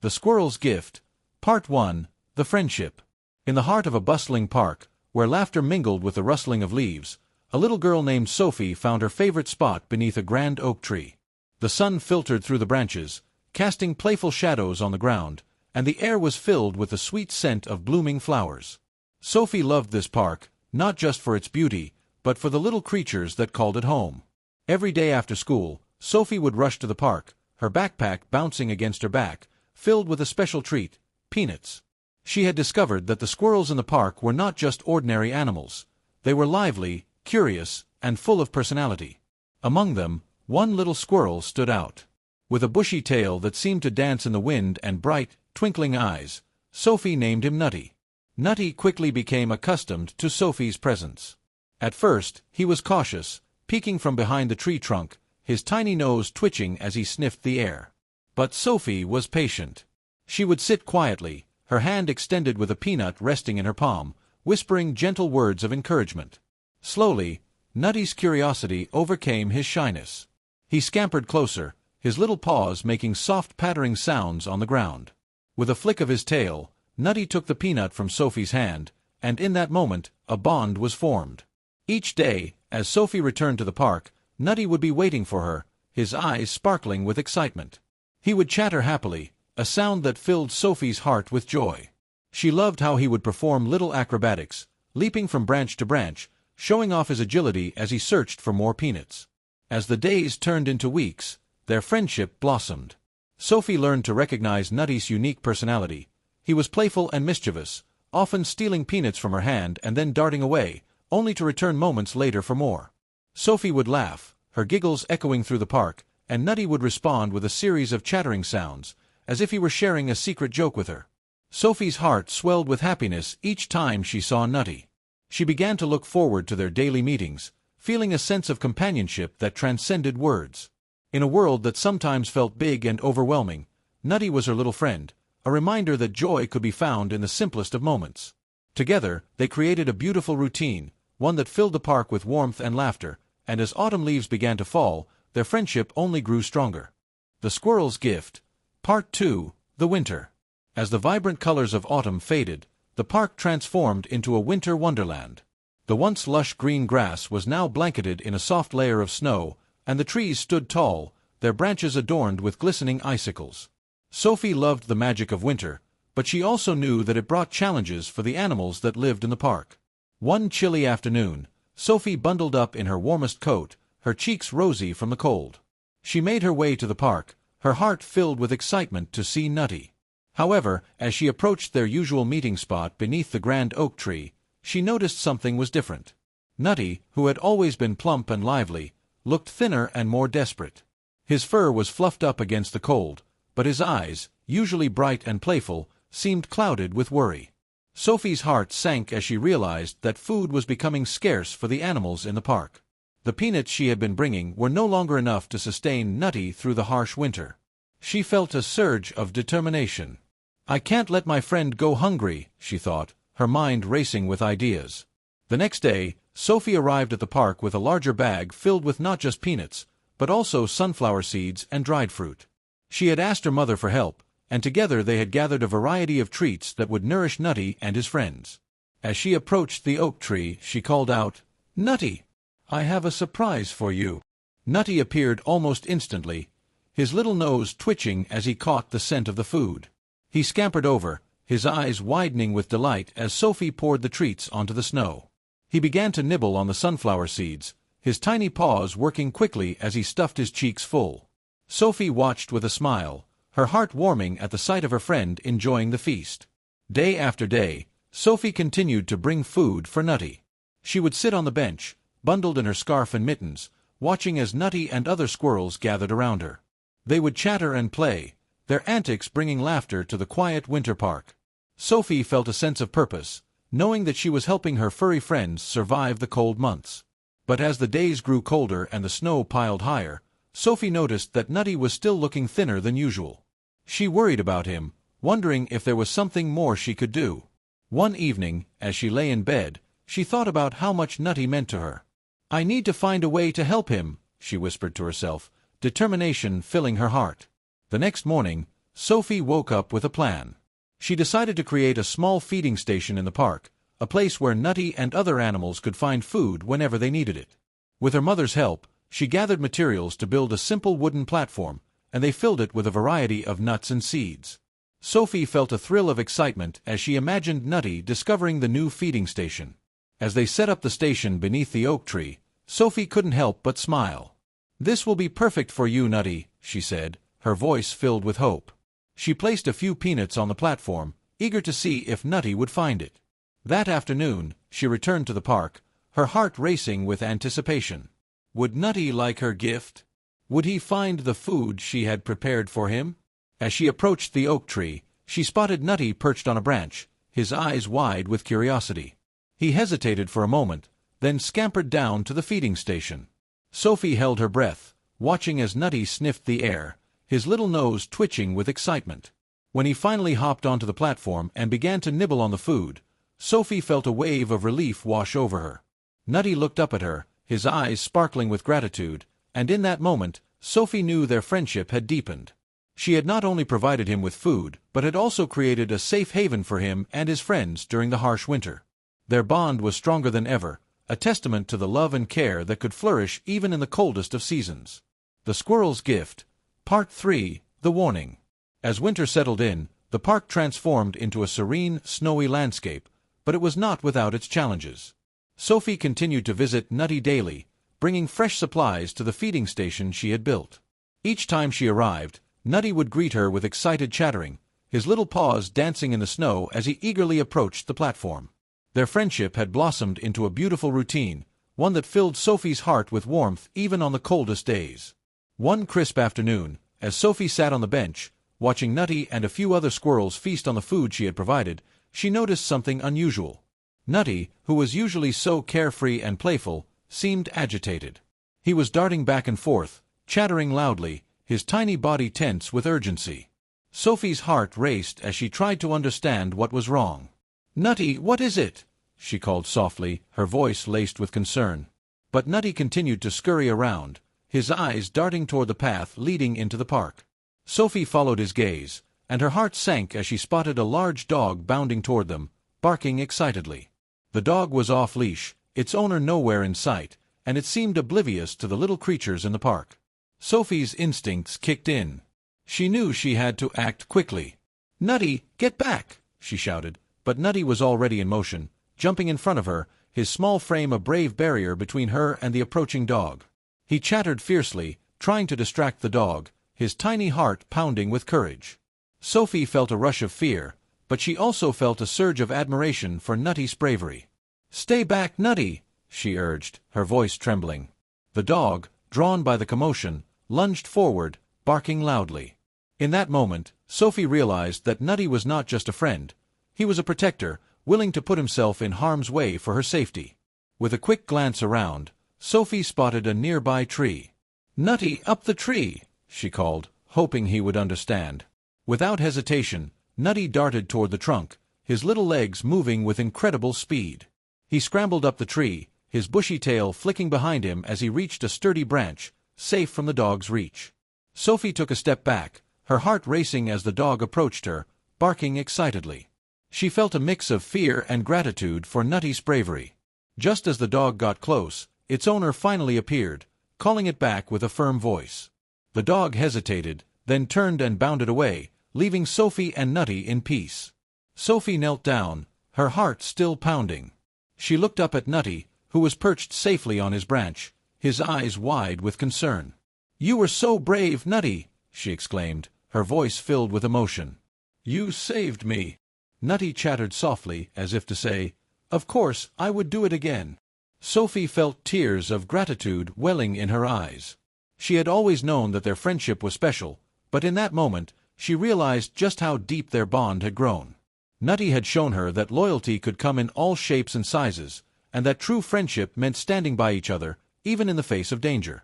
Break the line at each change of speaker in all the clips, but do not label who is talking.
The Squirrel's Gift. Part 1. The Friendship. In the heart of a bustling park, where laughter mingled with the rustling of leaves, a little girl named Sophie found her favorite spot beneath a grand oak tree. The sun filtered through the branches, casting playful shadows on the ground, and the air was filled with the sweet scent of blooming flowers. Sophie loved this park, not just for its beauty, but for the little creatures that called it home. Every day after school, Sophie would rush to the park, her backpack bouncing against her back, filled with a special treat, peanuts. She had discovered that the squirrels in the park were not just ordinary animals. They were lively, curious, and full of personality. Among them, one little squirrel stood out. With a bushy tail that seemed to dance in the wind and bright, twinkling eyes, Sophie named him Nutty. Nutty quickly became accustomed to Sophie's presence. At first, he was cautious, peeking from behind the tree trunk, his tiny nose twitching as he sniffed the air. But Sophie was patient. She would sit quietly, her hand extended with a peanut resting in her palm, whispering gentle words of encouragement. Slowly, Nutty's curiosity overcame his shyness. He scampered closer, his little paws making soft pattering sounds on the ground. With a flick of his tail, Nutty took the peanut from Sophie's hand, and in that moment, a bond was formed. Each day, as Sophie returned to the park, Nutty would be waiting for her, his eyes sparkling with excitement. He would chatter happily, a sound that filled Sophie's heart with joy. She loved how he would perform little acrobatics, leaping from branch to branch, showing off his agility as he searched for more peanuts. As the days turned into weeks, their friendship blossomed. Sophie learned to recognize Nutty's unique personality. He was playful and mischievous, often stealing peanuts from her hand and then darting away, only to return moments later for more. Sophie would laugh, her giggles echoing through the park, and Nutty would respond with a series of chattering sounds, as if he were sharing a secret joke with her. Sophie's heart swelled with happiness each time she saw Nutty. She began to look forward to their daily meetings, feeling a sense of companionship that transcended words. In a world that sometimes felt big and overwhelming, Nutty was her little friend, a reminder that joy could be found in the simplest of moments. Together, they created a beautiful routine, one that filled the park with warmth and laughter, and as autumn leaves began to fall, their friendship only grew stronger. The Squirrel's Gift. Part 2. The Winter. As the vibrant colors of autumn faded, the park transformed into a winter wonderland. The once lush green grass was now blanketed in a soft layer of snow, and the trees stood tall, their branches adorned with glistening icicles. Sophie loved the magic of winter, but she also knew that it brought challenges for the animals that lived in the park. One chilly afternoon, Sophie bundled up in her warmest coat, her cheeks rosy from the cold. She made her way to the park, her heart filled with excitement to see Nutty. However, as she approached their usual meeting spot beneath the grand oak tree, she noticed something was different. Nutty, who had always been plump and lively, looked thinner and more desperate. His fur was fluffed up against the cold, but his eyes, usually bright and playful, seemed clouded with worry. Sophie's heart sank as she realized that food was becoming scarce for the animals in the park. The peanuts she had been bringing were no longer enough to sustain Nutty through the harsh winter. She felt a surge of determination. "I can't let my friend go hungry," she thought, her mind racing with ideas. The next day, Sophie arrived at the park with a larger bag filled with not just peanuts, but also sunflower seeds and dried fruit. She had asked her mother for help, and together they had gathered a variety of treats that would nourish Nutty and his friends. As she approached the oak tree, she called out, "Nutty, I have a surprise for you." Nutty appeared almost instantly, his little nose twitching as he caught the scent of the food. He scampered over, his eyes widening with delight as Sophie poured the treats onto the snow. He began to nibble on the sunflower seeds, his tiny paws working quickly as he stuffed his cheeks full. Sophie watched with a smile, her heart warming at the sight of her friend enjoying the feast. Day after day, Sophie continued to bring food for Nutty. She would sit on the bench, bundled in her scarf and mittens, watching as Nutty and other squirrels gathered around her. They would chatter and play, their antics bringing laughter to the quiet winter park. Sophie felt a sense of purpose, knowing that she was helping her furry friends survive the cold months. But as the days grew colder and the snow piled higher, Sophie noticed that Nutty was still looking thinner than usual. She worried about him, wondering if there was something more she could do. One evening, as she lay in bed, she thought about how much Nutty meant to her. "I need to find a way to help him," she whispered to herself, determination filling her heart. The next morning, Sophie woke up with a plan. She decided to create a small feeding station in the park, a place where Nutty and other animals could find food whenever they needed it. With her mother's help, she gathered materials to build a simple wooden platform, and they filled it with a variety of nuts and seeds. Sophie felt a thrill of excitement as she imagined Nutty discovering the new feeding station. As they set up the station beneath the oak tree, Sophie couldn't help but smile. "This will be perfect for you, Nutty," she said, her voice filled with hope. She placed a few peanuts on the platform, eager to see if Nutty would find it. That afternoon, she returned to the park, her heart racing with anticipation. Would Nutty like her gift? Would he find the food she had prepared for him? As she approached the oak tree, she spotted Nutty perched on a branch, his eyes wide with curiosity. He hesitated for a moment, then scampered down to the feeding station. Sophie held her breath, watching as Nutty sniffed the air, his little nose twitching with excitement. When he finally hopped onto the platform and began to nibble on the food, Sophie felt a wave of relief wash over her. Nutty looked up at her, his eyes sparkling with gratitude, and in that moment, Sophie knew their friendship had deepened. She had not only provided him with food, but had also created a safe haven for him and his friends during the harsh winter. Their bond was stronger than ever, a testament to the love and care that could flourish even in the coldest of seasons. The Squirrel's Gift. Part 3. The Warning. As winter settled in, the park transformed into a serene, snowy landscape, but it was not without its challenges. Sophie continued to visit Nutty daily, bringing fresh supplies to the feeding station she had built. Each time she arrived, Nutty would greet her with excited chattering, his little paws dancing in the snow as he eagerly approached the platform. Their friendship had blossomed into a beautiful routine, one that filled Sophie's heart with warmth even on the coldest days. One crisp afternoon, as Sophie sat on the bench, watching Nutty and a few other squirrels feast on the food she had provided, she noticed something unusual. Nutty, who was usually so carefree and playful, seemed agitated. He was darting back and forth, chattering loudly, his tiny body tense with urgency. Sophie's heart raced as she tried to understand what was wrong. "Nutty, what is it?" she called softly, her voice laced with concern. But Nutty continued to scurry around, his eyes darting toward the path leading into the park. Sophie followed his gaze, and her heart sank as she spotted a large dog bounding toward them, barking excitedly. The dog was off-leash, its owner nowhere in sight, and it seemed oblivious to the little creatures in the park. Sophie's instincts kicked in. She knew she had to act quickly. "Nutty, get back!" she shouted, but Nutty was already in motion, jumping in front of her, his small frame a brave barrier between her and the approaching dog. He chattered fiercely, trying to distract the dog, his tiny heart pounding with courage. Sophie felt a rush of fear, but she also felt a surge of admiration for Nutty's bravery. "Stay back, Nutty!" she urged, her voice trembling. The dog, drawn by the commotion, lunged forward, barking loudly. In that moment, Sophie realized that Nutty was not just a friend. He was a protector, willing to put himself in harm's way for her safety. With a quick glance around, Sophie spotted a nearby tree. "Nutty, up the tree!" she called, hoping he would understand. Without hesitation, Nutty darted toward the trunk, his little legs moving with incredible speed. He scrambled up the tree, his bushy tail flicking behind him as he reached a sturdy branch, safe from the dog's reach. Sophie took a step back, her heart racing as the dog approached her, barking excitedly. She felt a mix of fear and gratitude for Nutty's bravery. Just as the dog got close, its owner finally appeared, calling it back with a firm voice. The dog hesitated, then turned and bounded away, leaving Sophie and Nutty in peace. Sophie knelt down, her heart still pounding. She looked up at Nutty, who was perched safely on his branch, his eyes wide with concern. "You were so brave, Nutty!" she exclaimed, her voice filled with emotion. "You saved me!" Nutty chattered softly, as if to say, "Of course, I would do it again." Sophie felt tears of gratitude welling in her eyes. She had always known that their friendship was special, but in that moment, she realized just how deep their bond had grown. Nutty had shown her that loyalty could come in all shapes and sizes, and that true friendship meant standing by each other, even in the face of danger.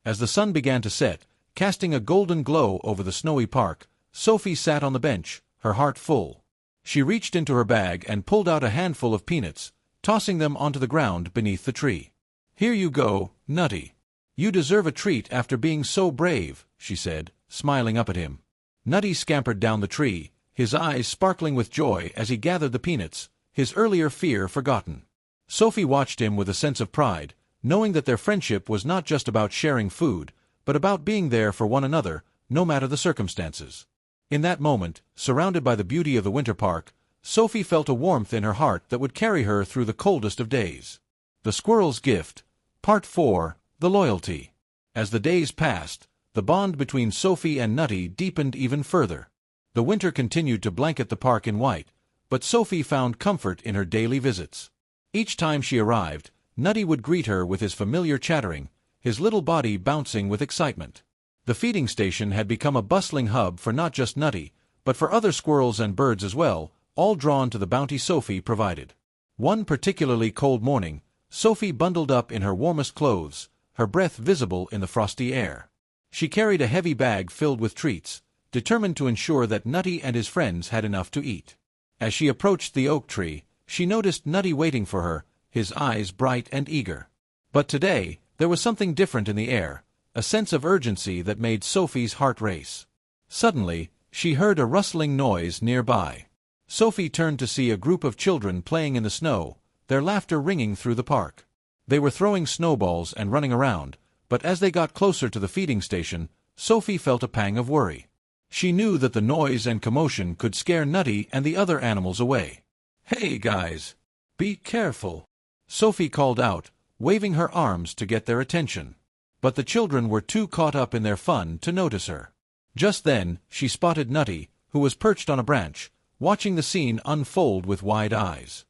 As the sun began to set, casting a golden glow over the snowy park, Sophie sat on the bench, her heart full. She reached into her bag and pulled out a handful of peanuts, tossing them onto the ground beneath the tree. "Here you go, Nutty." "You deserve a treat after being so brave," she said, smiling up at him. Nutty scampered down the tree, his eyes sparkling with joy as he gathered the peanuts, his earlier fear forgotten. Sophie watched him with a sense of pride, knowing that their friendship was not just about sharing food, but about being there for one another, no matter the circumstances. In that moment, surrounded by the beauty of the winter park, Sophie felt a warmth in her heart that would carry her through the coldest of days. The Squirrel's Gift. Part 4. The Loyalty. As the days passed, the bond between Sophie and Nutty deepened even further. The winter continued to blanket the park in white, but Sophie found comfort in her daily visits. Each time she arrived, Nutty would greet her with his familiar chattering, his little body bouncing with excitement. The feeding station had become a bustling hub for not just Nutty, but for other squirrels and birds as well, all drawn to the bounty Sophie provided. One particularly cold morning, Sophie bundled up in her warmest clothes, her breath visible in the frosty air. She carried a heavy bag filled with treats, determined to ensure that Nutty and his friends had enough to eat. As she approached the oak tree, she noticed Nutty waiting for her, his eyes bright and eager. But today, there was something different in the air, a sense of urgency that made Sophie's heart race. Suddenly, she heard a rustling noise nearby. Sophie turned to see a group of children playing in the snow, their laughter ringing through the park. They were throwing snowballs and running around, but as they got closer to the feeding station, Sophie felt a pang of worry. She knew that the noise and commotion could scare Nutty and the other animals away. "Hey, guys! Be careful!" Sophie called out, waving her arms to get their attention. But the children were too caught up in their fun to notice her. Just then, she spotted Nutty, who was perched on a branch, watching the scene unfold with wide eyes.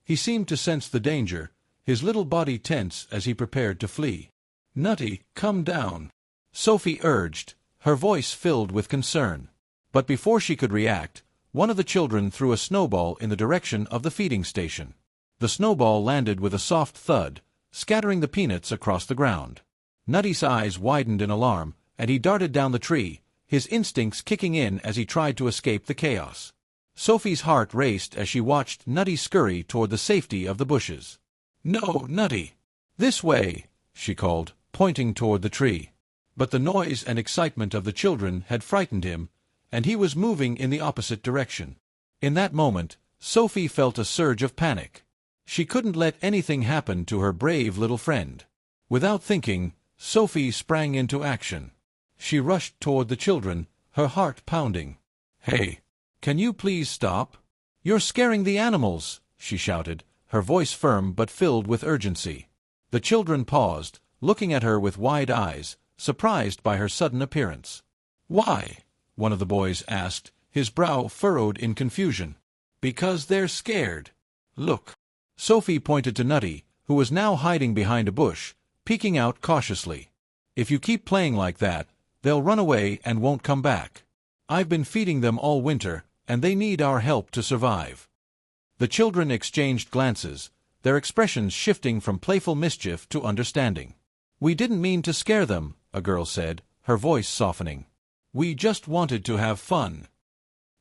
He seemed to sense the danger, his little body tense as he prepared to flee. "Nutty, come down," Sophie urged, her voice filled with concern. But before she could react, one of the children threw a snowball in the direction of the feeding station. The snowball landed with a soft thud, scattering the peanuts across the ground. Nutty's eyes widened in alarm, and he darted down the tree, his instincts kicking in as he tried to escape the chaos. Sophie's heart raced as she watched Nutty scurry toward the safety of the bushes. "No, Nutty! This way!" she called, pointing toward the tree. But the noise and excitement of the children had frightened him, and he was moving in the opposite direction. In that moment, Sophie felt a surge of panic. She couldn't let anything happen to her brave little friend. Without thinking, Sophie sprang into action. She rushed toward the children, her heart pounding. "Hey, can you please stop? You're scaring the animals," she shouted, her voice firm but filled with urgency. The children paused, looking at her with wide eyes, surprised by her sudden appearance. "Why?" one of the boys asked, his brow furrowed in confusion. "Because they're scared. Look." Sophie pointed to Nutty, who was now hiding behind a bush, peeking out cautiously. "If you keep playing like that, they'll run away and won't come back. I've been feeding them all winter, and they need our help to survive." The children exchanged glances, their expressions shifting from playful mischief to understanding. "We didn't mean to scare them," a girl said, her voice softening. "We just wanted to have fun."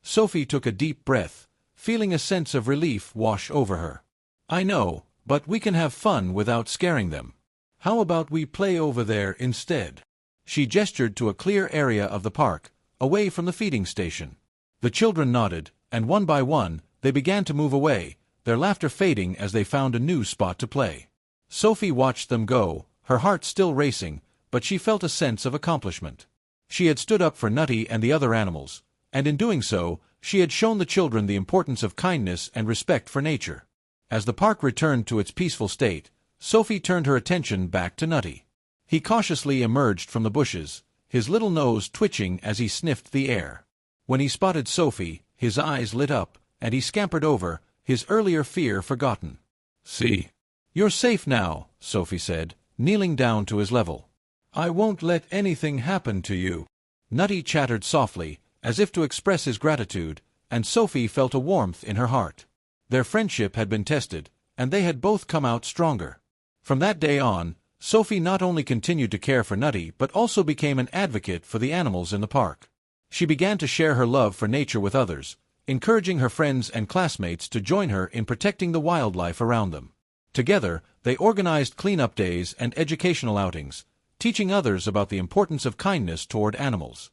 Sophie took a deep breath, feeling a sense of relief wash over her. "I know, but we can have fun without scaring them. How about we play over there instead?" She gestured to a clear area of the park, away from the feeding station. The children nodded, and one by one, they began to move away, their laughter fading as they found a new spot to play. Sophie watched them go, her heart still racing, but she felt a sense of accomplishment. She had stood up for Nutty and the other animals, and in doing so, she had shown the children the importance of kindness and respect for nature. As the park returned to its peaceful state, Sophie turned her attention back to Nutty. He cautiously emerged from the bushes, his little nose twitching as he sniffed the air. When he spotted Sophie, his eyes lit up, and he scampered over, his earlier fear forgotten. "See? You're safe now," Sophie said, kneeling down to his level. "I won't let anything happen to you." Nutty chattered softly, as if to express his gratitude, and Sophie felt a warmth in her heart. Their friendship had been tested, and they had both come out stronger. From that day on, Sophie not only continued to care for Nutty but also became an advocate for the animals in the park. She began to share her love for nature with others, encouraging her friends and classmates to join her in protecting the wildlife around them. Together, they organized cleanup days and educational outings, teaching others about the importance of kindness toward animals.